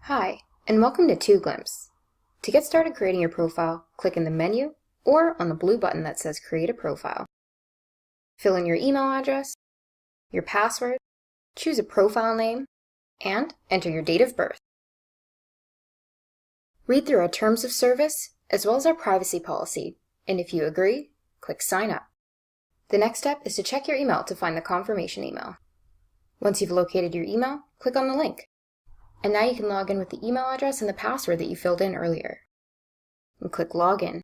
Hi, and welcome to 2Glimpse. To get started creating your profile, click in the menu or on the blue button that says Create a Profile. Fill in your email address, your password, choose a profile name, and enter your date of birth. Read through our terms of service as well as our privacy policy, and if you agree, click Sign Up. The next step is to check your email to find the confirmation email. Once you've located your email, click on the link. And now you can log in with the email address and the password that you filled in earlier. And click Login.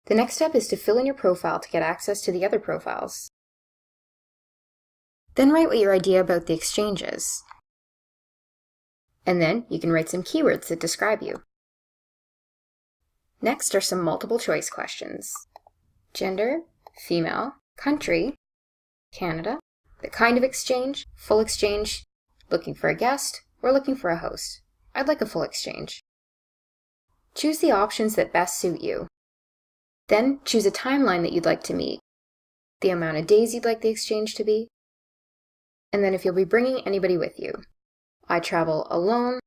The next step is to fill in your profile to get access to the other profiles. Then write what your idea about the exchange is. And then you can write some keywords that describe you. Next are some multiple choice questions. Gender, female, country, Canada, the kind of exchange, full exchange, looking for a guest, or looking for a host. I'd like a full exchange. Choose the options that best suit you. Then choose a timeline that you'd like to meet, the amount of days you'd like the exchange to be, and then if you'll be bringing anybody with you. I travel alone,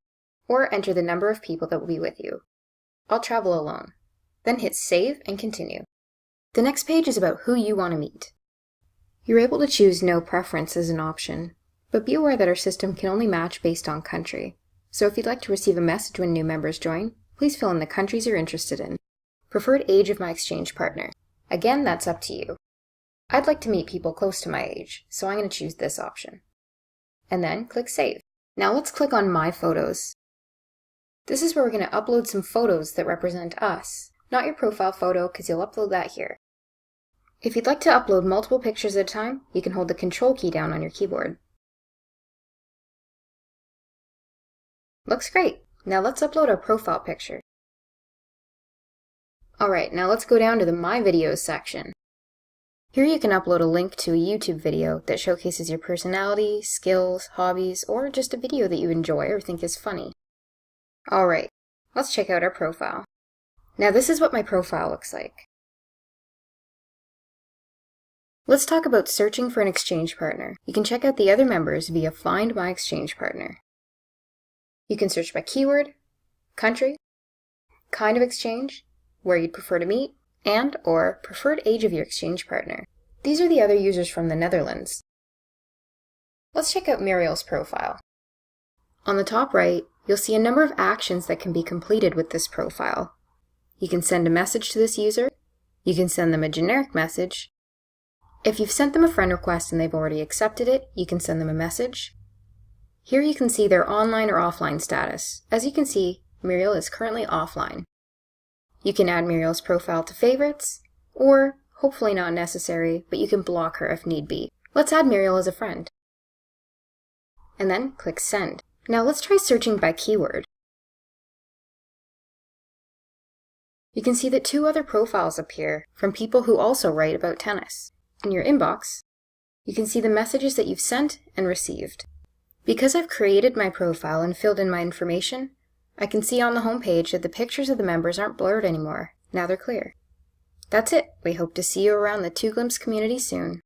or enter the number of people that will be with you. I'll travel alone. Then hit Save and Continue. The next page is about who you want to meet. You're able to choose No Preference as an option, but be aware that our system can only match based on country. So if you'd like to receive a message when new members join, please fill in the countries you're interested in. Preferred age of my exchange partner. Again, that's up to you. I'd like to meet people close to my age, so I'm going to choose this option. And then click Save. Now let's click on My Photos. This is where we're going to upload some photos that represent us, not your profile photo because you'll upload that here. If you'd like to upload multiple pictures at a time, you can hold the Control key down on your keyboard. Looks great. Now let's upload our profile picture. Alright, now let's go down to the My Videos section. Here you can upload a link to a YouTube video that showcases your personality, skills, hobbies, or just a video that you enjoy or think is funny. Alright, let's check out our profile. Now this is what my profile looks like. Let's talk about searching for an exchange partner. You can check out the other members via Find My Exchange Partner. You can search by keyword, country, kind of exchange, where you'd prefer to meet, and or preferred age of your exchange partner. These are the other users from the Netherlands. Let's check out Muriel's profile. On the top right, you'll see a number of actions that can be completed with this profile. You can send a message to this user. You can send them a generic message. If you've sent them a friend request and they've already accepted it, you can send them a message. Here you can see their online or offline status. As you can see, Muriel is currently offline. You can add Muriel's profile to favorites, or, hopefully not necessary, but you can block her if need be. Let's add Muriel as a friend. And then click Send. Now let's try searching by keyword. You can see that 2 other profiles appear from people who also write about tennis. In your inbox, you can see the messages that you've sent and received. Because I've created my profile and filled in my information, I can see on the home page that the pictures of the members aren't blurred anymore. Now they're clear. That's it. We hope to see you around the 2Glimpse community soon.